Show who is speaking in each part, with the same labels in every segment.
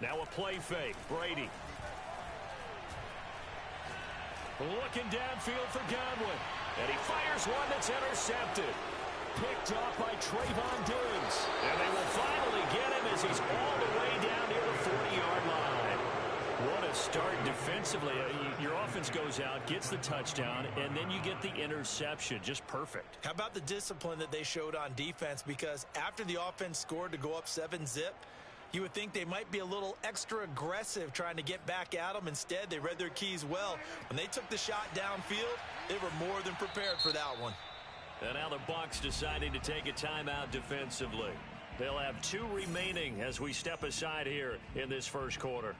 Speaker 1: Now a play fake. Brady. Looking downfield for Godwin. And he fires one that's intercepted. Picked off by Trayvon Diggs. And they will finally get him as he's all the way down near the 40-yard line. What a start defensively. Your offense goes out, gets the touchdown, and then you get the interception. Just perfect.
Speaker 2: How about the discipline that they showed on defense? Because after the offense scored to go up 7-zip, you would think they might be a little extra aggressive trying to get back at them. Instead, they read their keys well. When they took the shot downfield, they were more than prepared for that one.
Speaker 1: And now the Bucs deciding to take a timeout defensively. They'll have 2 remaining as we step aside here in this first quarter.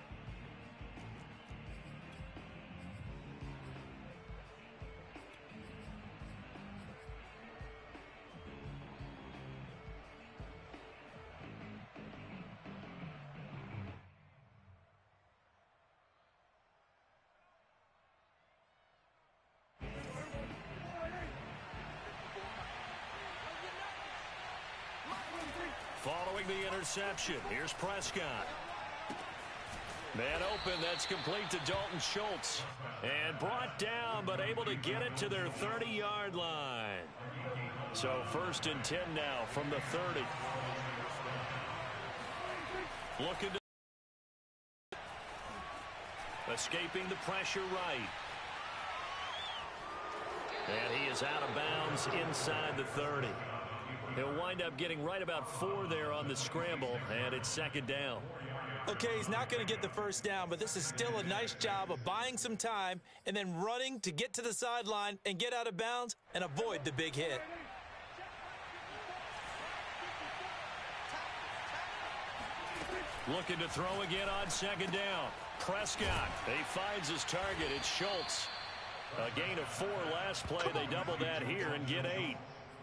Speaker 1: Following the interception, here's Prescott. Man open, that's complete to Dalton Schultz. And brought down, but able to get it to their 30-yard line. So 1st and 10 now from the 30. Looking to... Escaping the pressure right. And he is out of bounds inside the 30. He'll wind up getting right about 4 there on the scramble, and it's 2nd down.
Speaker 2: Okay, he's not going to get the first down, but this is still a nice job of buying some time and then running to get to the sideline and get out of bounds and avoid the big hit.
Speaker 1: Looking to throw again on 2nd down. Prescott, he finds his target. It's Schultz. A gain of 4 last play. They double that here and get 8.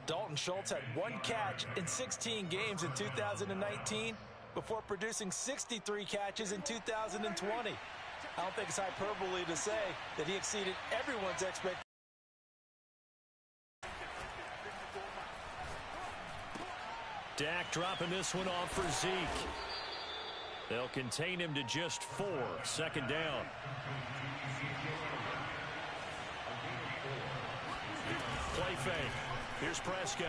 Speaker 2: Dalton Schultz had 1 catch in 16 games in 2019 before producing 63 catches in 2020. I don't think it's hyperbole to say that he exceeded everyone's expectations.
Speaker 1: Dak dropping this one off for Zeke. They'll contain him to just 4. 2nd down. Play fake. Here's Prescott.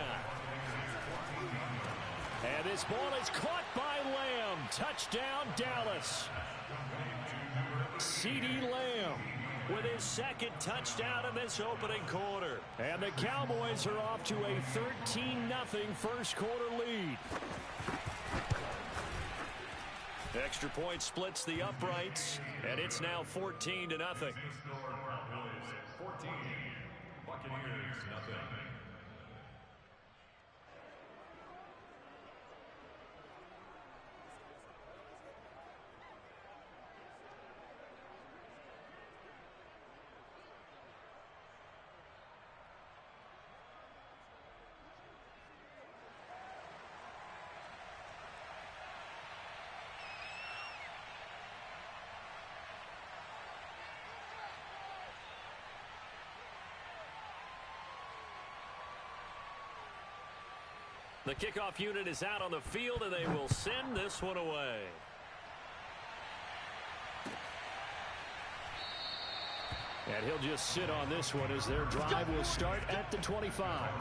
Speaker 1: And this ball is caught by Lamb. Touchdown, Dallas. CeeDee Lamb with his 2nd touchdown in this opening quarter. And the Cowboys are off to a 13-0 first quarter lead. Extra point splits the uprights, and it's now 14-0.
Speaker 3: 14, Buccaneers, nothing.
Speaker 1: The kickoff unit is out on the field, and they will send this one away. And he'll just sit on this one as their drive will start at the 25.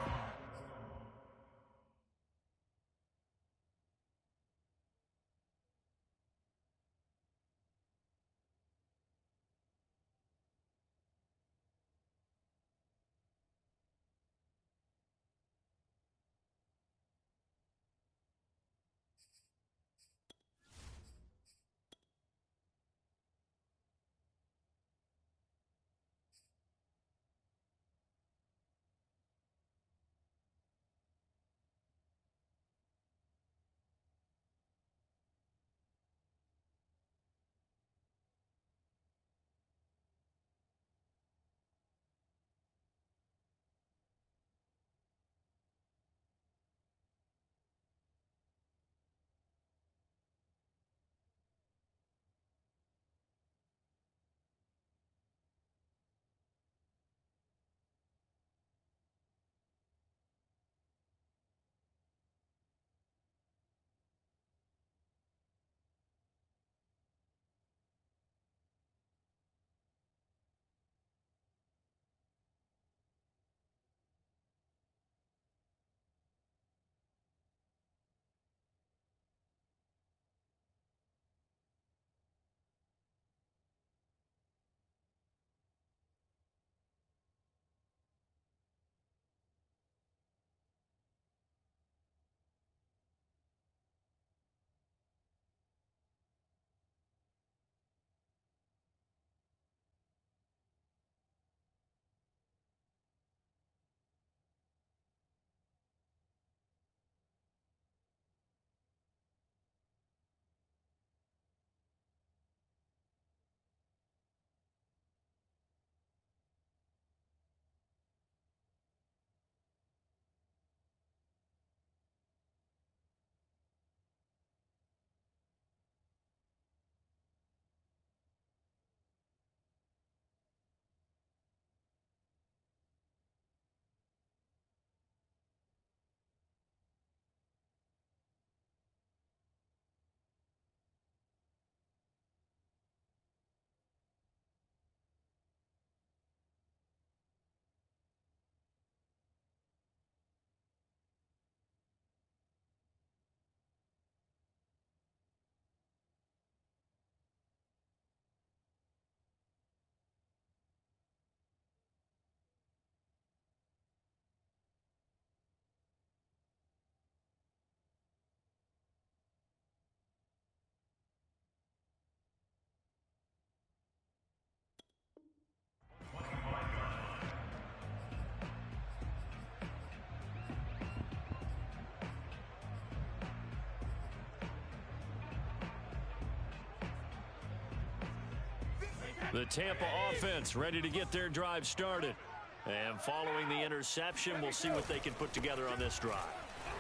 Speaker 1: The Tampa offense ready to get their drive started. And following the interception, we'll see what they can put together on this drive.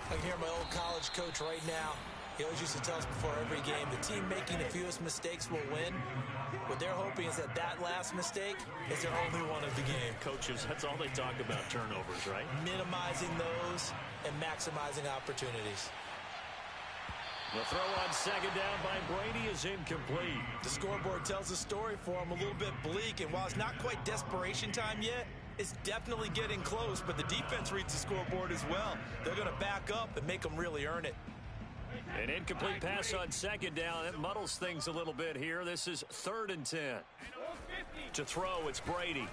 Speaker 2: I can hear my old college coach right now. He always used to tell us before every game, the team making the fewest mistakes will win. What they're hoping is that that last mistake is their only one of the game.
Speaker 1: Coaches, that's all they talk about, turnovers, right?
Speaker 2: Minimizing those and maximizing opportunities.
Speaker 1: The throw on second down by Brady is incomplete.
Speaker 2: The scoreboard tells the story for him, a little bit bleak, and while it's not quite desperation time yet, it's definitely getting close, but the defense reads the scoreboard as well. They're going to back up and make them really earn it.
Speaker 1: An incomplete pass on second down. It muddles things a little bit here. This is 3rd and 10. To throw, it's Brady.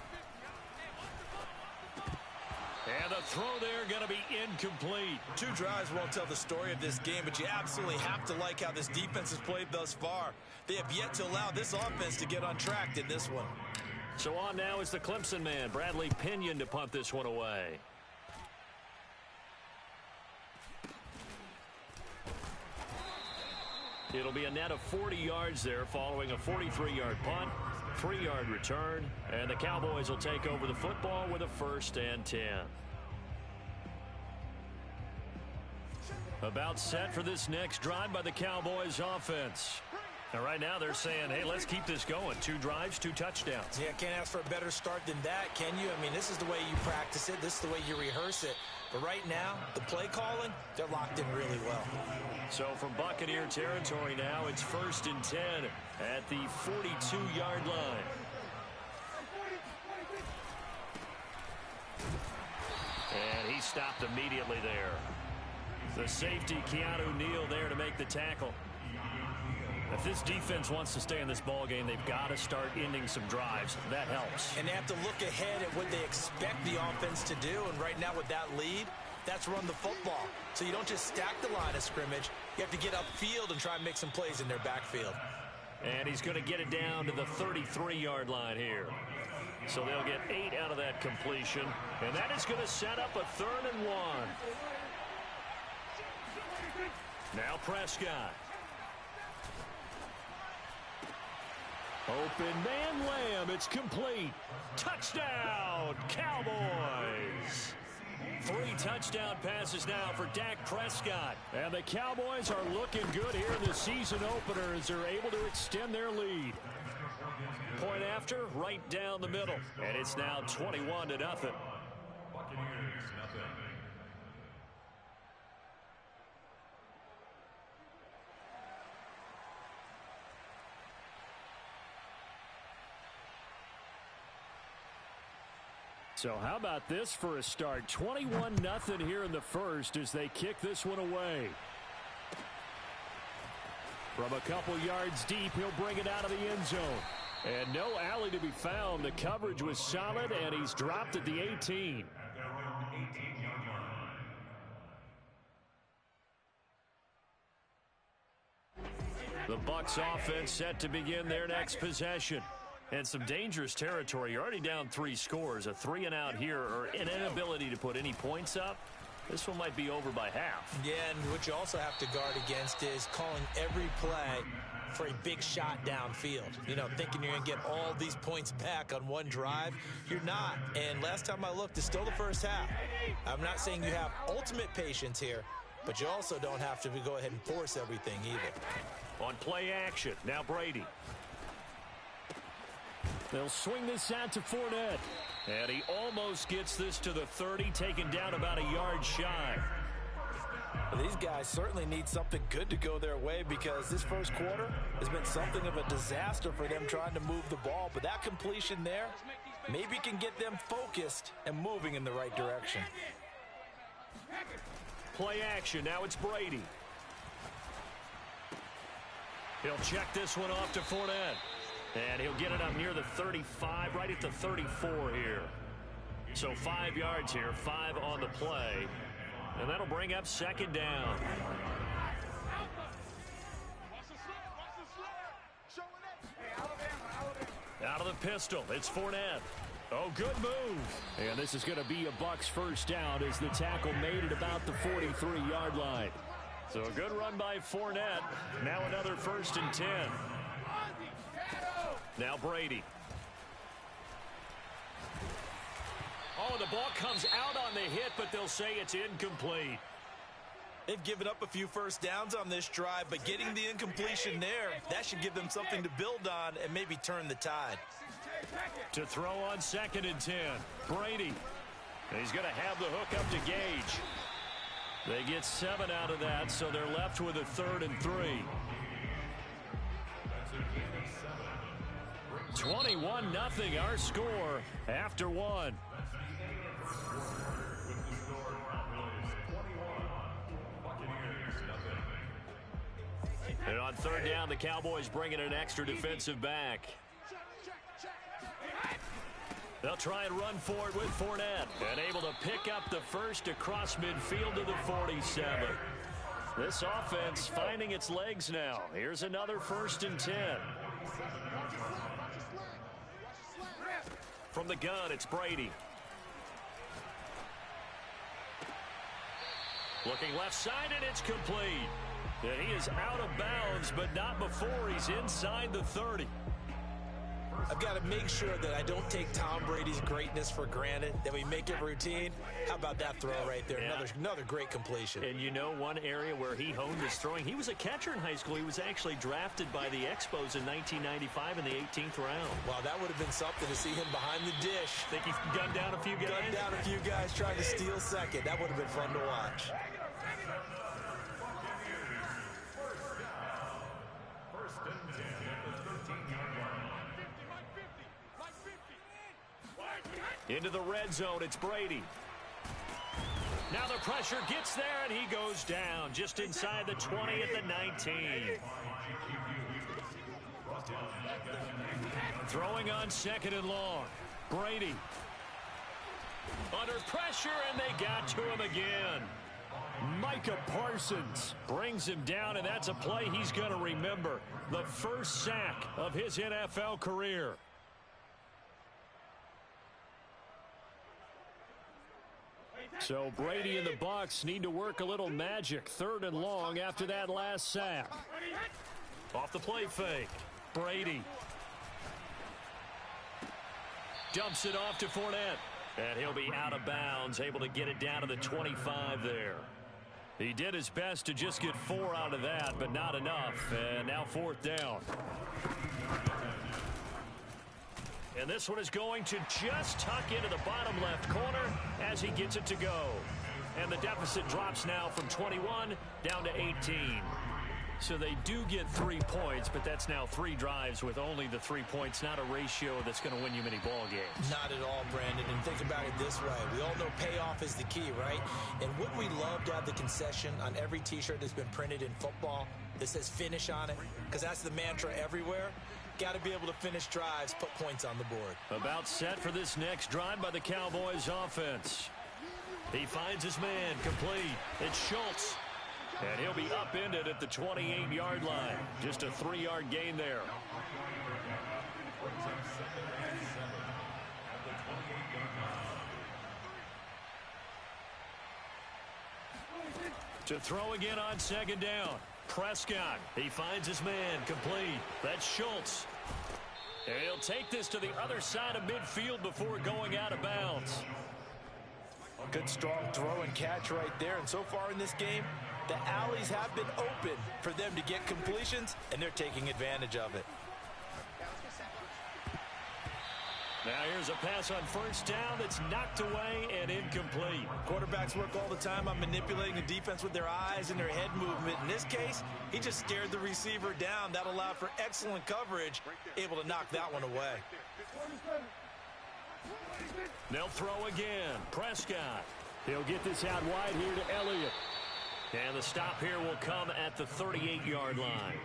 Speaker 1: And the throw there going to be incomplete.
Speaker 2: 2 drives won't tell the story of this game, but you absolutely have to like how this defense has played thus far. They have yet to allow this offense to get untracked in this one.
Speaker 1: So on now is the Clemson man, Bradley Pinion, to punt this one away. It'll be a net of 40 yards there following a 43-yard punt, 3-yard return, and the Cowboys will take over the football with a 1st and 10. About set for this next drive by the Cowboys offense. And right now they're saying, hey, let's keep this going. 2 drives, 2 touchdowns.
Speaker 2: Yeah, can't ask for a better start than that, can you? I mean, this is the way you practice it. This is the way you rehearse it. But right now, the play calling, they're locked in really well.
Speaker 1: So from Buccaneer territory now, it's 1st and 10 at the 42-yard line. And he stopped immediately there. The safety, Keanu Neal, there to make the tackle. If this defense wants to stay in this ballgame, they've got to start ending some drives. That helps.
Speaker 2: And they have to look ahead at what they expect the offense to do. And right now with that lead, that's run the football. So you don't just stack the line of scrimmage. You have to get upfield and try and make some plays in their backfield.
Speaker 1: And he's going to get it down to the 33-yard line here. So they'll get 8 out of that completion. And that is going to set up a 3rd and 1. Now Prescott. Open man Lamb. It's complete. Touchdown, Cowboys. 3 touchdown passes now for Dak Prescott. And the Cowboys are looking good here in the season opener as they're able to extend their lead. Point after, right down the middle. And it's now 21-0.
Speaker 3: Buccaneers, nothing.
Speaker 1: So how about this for a start? 21-0 here in the first as they kick this one away. From a couple yards deep, he'll bring it out of the end zone. And no alley to be found. The coverage was solid, and he's dropped at the 18. The Bucs offense set to begin their next possession. And some dangerous territory. You're already down 3 scores. A 3 and out here, or an inability to put any points up. This one might be over by half.
Speaker 2: Yeah, and what you also have to guard against is calling every play for a big shot downfield. You know, thinking you're going to get all these points back on one drive. You're not. And last time I looked, it's still the first half. I'm not saying you have ultimate patience here, but you also don't have to go ahead and force everything either.
Speaker 1: On play action, now Brady. They'll swing this out to Fournette. And he almost gets this to the 30, taken down about a yard shy.
Speaker 2: Well, these guys certainly need something good to go their way because this first quarter has been something of a disaster for them trying to move the ball. But that completion there maybe can get them focused and moving in the right direction.
Speaker 1: Play action. Now it's Brady. He'll check this one off to Fournette. And he'll get it up near the 35, right at the 34 here. So 5 yards here, 5 on the play. And that'll bring up second down. Out of the pistol, it's Fournette. Oh, good move. And this is going to be a Bucs first down as the tackle made it about the 43-yard line. So a good run by Fournette. Now another 1st and 10. Now Brady. Oh, the ball comes out on the hit, but they'll say it's incomplete.
Speaker 2: They've given up a few first downs on this drive, but getting the incompletion there, that should give them something to build on and maybe turn the tide.
Speaker 1: To throw on 2nd and 10, Brady. He's going to have the hook up to Gage. They get 7 out of that, so they're left with a 3rd and 3. 21-0 our score after 1. And on 3rd down, the Cowboys bring in an extra defensive back. They'll try and run for it with Fournette. And able to pick up the first across midfield to the 47. This offense finding its legs now. Here's another 1st and 10. From the gun, it's Brady. Looking left side, and it's complete. And he is out of bounds, but not before he's inside the 30.
Speaker 2: I've got to make sure that I don't take Tom Brady's greatness for granted, that we make it routine. How about that throw right there?
Speaker 1: Yeah.
Speaker 2: Another great completion.
Speaker 1: And you know one area where he honed his throwing? He was a catcher in high school. He was actually drafted by the Expos in 1995 in the 18th round.
Speaker 2: Wow, that would have been something to see him behind the dish.
Speaker 1: Think he gunned down a few guys?
Speaker 2: Gunned down a few guys trying to steal second. That would have been fun to watch.
Speaker 1: Into the red zone, it's Brady. Now the pressure gets there, and he goes down just inside the 20 at the 19. Throwing on 2nd and long. Brady. Under pressure, and they got to him again. Micah Parsons brings him down, and that's a play he's going to remember. The first sack of his NFL career. So Brady and the Bucs need to work a little magic. 3rd and long after that last sack. Off the play fake. Brady. Dumps it off to Fournette. And he'll be out of bounds, able to get it down to the 25 there. He did his best to just get 4 out of that, but not enough. And now 4th down. And this one is going to just tuck into the bottom left corner as he gets it to go. And the deficit drops now from 21 down to 18. So they do get 3 points, but that's now 3 drives with only the 3 points, not a ratio that's going to win you many ball games.
Speaker 2: Not at all, Brandon. And think about it this way. We all know payoff is the key, right? And wouldn't we love to have the concession on every T-shirt that's been printed in football that says finish on it? Because that's the mantra everywhere. Got to be able to finish drives, put points on the board.
Speaker 1: About set for this next drive by the Cowboys offense. He finds his man complete. It's Schultz. And he'll be upended at the 28-yard line. Just a 3-yard gain there. To throw again on 2nd down. Prescott. He finds his man complete. That's Schultz. And he'll take this to the other side of midfield before going out of bounds.
Speaker 2: Good strong throw and catch right there. And so far in this game, the alleys have been open for them to get completions, and they're taking advantage of it.
Speaker 1: Now here's a pass on 1st down that's knocked away and incomplete.
Speaker 2: Quarterbacks work all the time on manipulating the defense with their eyes and their head movement. In this case, he just stared the receiver down. That allowed for excellent coverage, able to knock that one away.
Speaker 1: They'll throw again. Prescott. He'll get this out wide here to Elliott. And the stop here will come at the 38-yard line.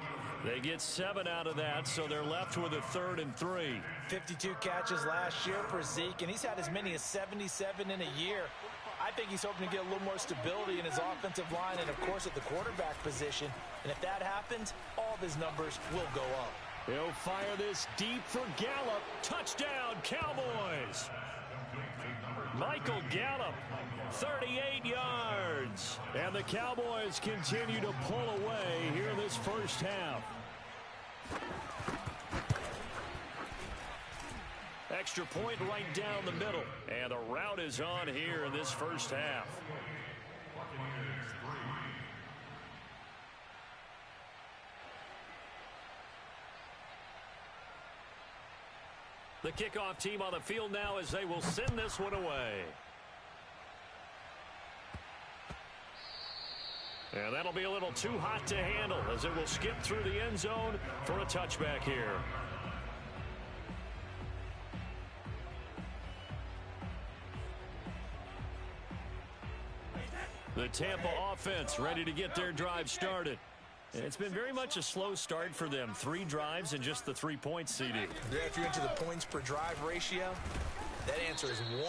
Speaker 1: They get 7 out of that, so they're left with a 3rd and 3.
Speaker 2: 52 catches last year for Zeke, and he's had as many as 77 in a year. I think he's hoping to get a little more stability in his offensive line and, of course, at the quarterback position. And if that happens, all of his numbers will go up.
Speaker 1: He'll fire this deep for Gallup. Touchdown, Cowboys! Michael Gallup, 38 yards. And the Cowboys continue to pull away here in this first half. Extra point right down the middle. And the rout is on here in this first half. The kickoff team on the field now as they will send this one away. And that'll be a little too hot to handle as it will skip through the end zone for a touchback here. The Tampa offense ready to get their drive started. And it's been very much a slow start for them. 3 drives and just the 3 points, CD.
Speaker 2: Yeah, if you're into the points per drive ratio, that answer is 1.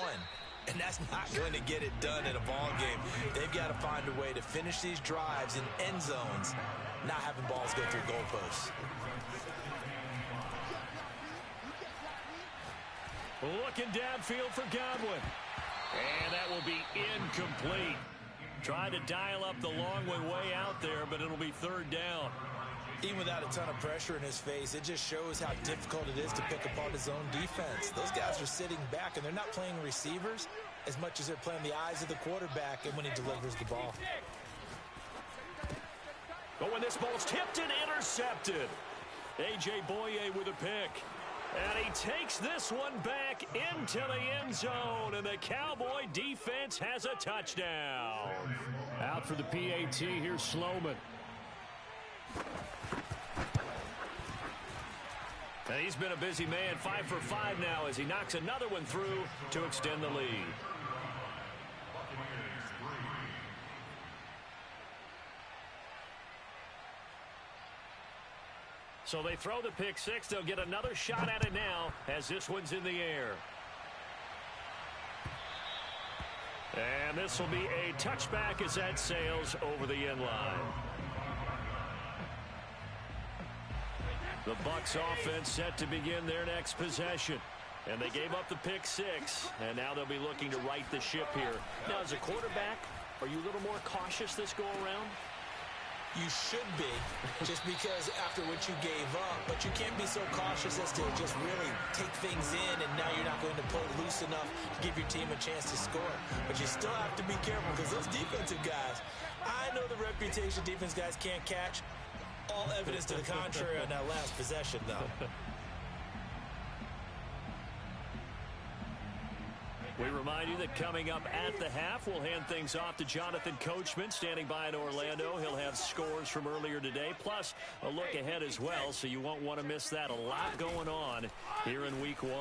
Speaker 2: And that's not going to get it done in a ball game. They've got to find a way to finish these drives in end zones, not having balls go through goalposts.
Speaker 1: Looking downfield for Godwin. And that will be incomplete. Trying to dial up the long way out there, but it'll be 3rd down.
Speaker 2: Even without a ton of pressure in his face, it just shows how difficult it is to pick apart his own defense. Those guys are sitting back, and they're not playing receivers as much as they're playing the eyes of the quarterback and when he delivers the ball.
Speaker 1: But when this ball's tipped and intercepted, A.J. Boye with a pick. And he takes this one back into the end zone, and the Cowboy defense has a touchdown. Out for the PAT, here's Sloman. And he's been a busy man, 5 for 5 now as he knocks another one through to extend the lead. So they throw the pick 6. They'll get another shot at it now as this one's in the air. And this will be a touchback as that sails over the end line. The Bucs offense set to begin their next possession. And they gave up the pick 6. And now they'll be looking to right the ship here. Now, as a quarterback, are you a little more cautious this go around?
Speaker 2: You should be, just because after what you gave up, but you can't be so cautious as to just really take things in, and now you're not going to pull loose enough to give your team a chance to score. But you still have to be careful because those defensive guys, I know the reputation defense guys can't catch. All evidence to the contrary on that last possession, though.
Speaker 1: We remind you that coming up at the half, we'll hand things off to Jonathan Coachman, standing by in Orlando. He'll have scores from earlier today, plus a look ahead as well, so you won't want to miss that. A lot going on here in Week 1.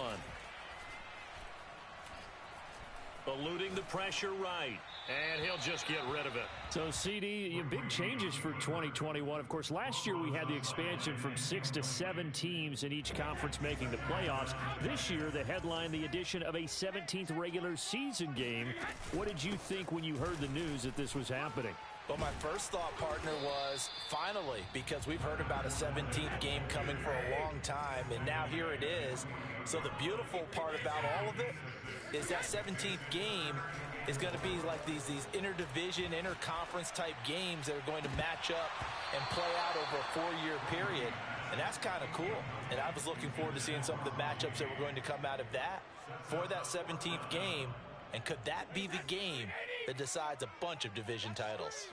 Speaker 1: Eluding the pressure right. And he'll just get rid of it. So, CD, big changes for 2021. Of course, last year we had the expansion from 6 to 7 teams in each conference making the playoffs. This year, the headline, the addition of a 17th regular season game. What did you think when you heard the news that this was happening?
Speaker 2: Well, my first thought, partner, was finally, because we've heard about a 17th game coming for a long time, and now here it is. So the beautiful part about all of it is that 17th game is going to be like these interdivision, interconference type games that are going to match up and play out over a 4-year period. And that's kind of cool. And I was looking forward to seeing some of the matchups that were going to come out of that for that 17th game. And could that be the game that decides a bunch of division titles?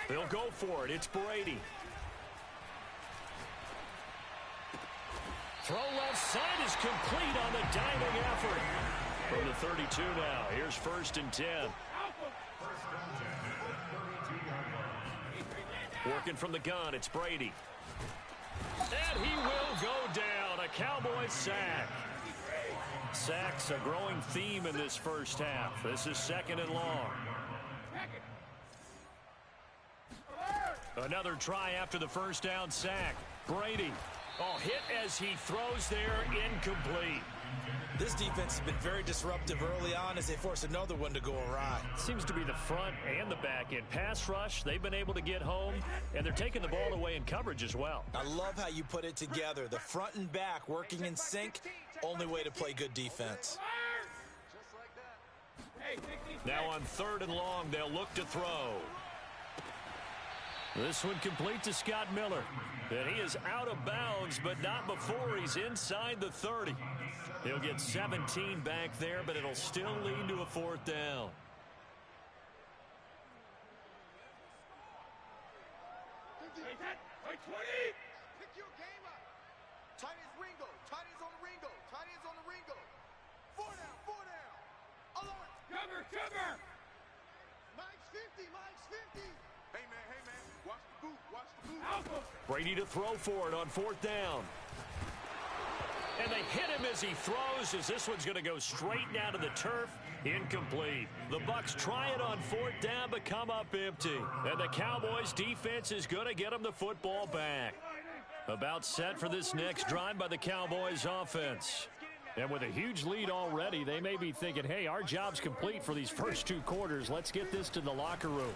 Speaker 1: They'll go for it. It's Brady. Throw left side is complete on the diving effort. From the 32 now. Here's 1st and 10. Working from the gun, it's Brady. And he will go down. A Cowboys sack. Sacks a growing theme in this first half. This is 2nd and long. Another try after the first down sack. Brady. Oh, hit as he throws there, incomplete.
Speaker 2: This defense has been very disruptive early on as they force another one to go awry.
Speaker 1: Seems to be the front and the back end. Pass rush, they've been able to get home, and they're taking the ball away in coverage as well.
Speaker 2: I love how you put it together. The front and back working in sync, only way to play good defense.
Speaker 1: Now on 3rd and long, they'll look to throw. This one complete to Scott Miller. And he is out of bounds, but not before he's inside the 30. He'll get 17 back there, but it'll still lead to a 4th down.
Speaker 4: Pick your game up. Tight ends Ringo. Tight ends on the Ringo. Tight ends on the Ringo. 4 down. 4 down. Alert. Cover. Mike's 50. Mike's 50. Hey, man. Watch the boot. Watch the boot. Alpha.
Speaker 1: Brady to throw for it on 4th down. And they hit him as he throws, as this one's going to go straight down to the turf. Incomplete. The Bucs try it on 4th down, but come up empty. And the Cowboys defense is going to get them the football back. About set for this next drive by the Cowboys offense. And with a huge lead already, they may be thinking, hey, our job's complete for these first 2 quarters. Let's get this to the locker room.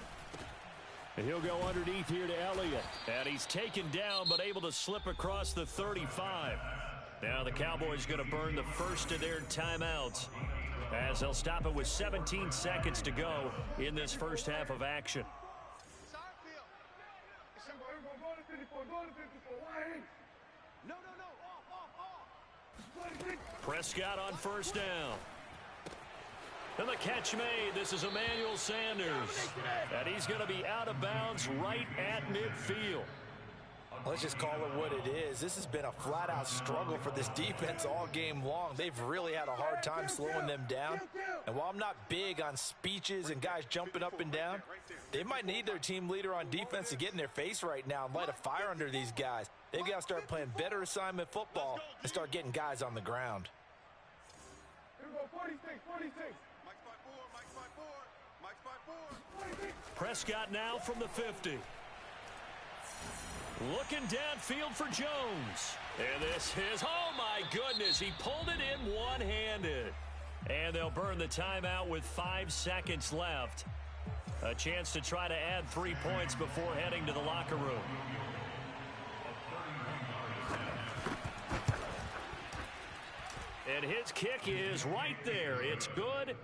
Speaker 1: And he'll go underneath here to Elliott. And he's taken down, but able to slip across the 35. Now the Cowboys going to burn the first of their timeouts, as they'll stop it with 17 seconds to go in this first half of action.
Speaker 4: No. Off.
Speaker 1: Prescott on 1st down. And the catch made. This is Emmanuel Sanders. And he's going to be out of bounds right at midfield.
Speaker 2: Let's just call it what it is. This has been a flat-out struggle for this defense all game long. They've really had a hard time slowing them down. And while I'm not big on speeches and guys jumping up and down, they might need their team leader on defense to get in their face right now and light a fire under these guys. They've got to start playing better assignment football and start getting guys on the ground.
Speaker 1: Prescott now from the 50. Looking downfield for Jones. And this is, oh my goodness, he pulled it in one-handed. And they'll burn the timeout with 5 seconds left. A chance to try to add 3 points before heading to the locker room. And his kick is right there. It's good.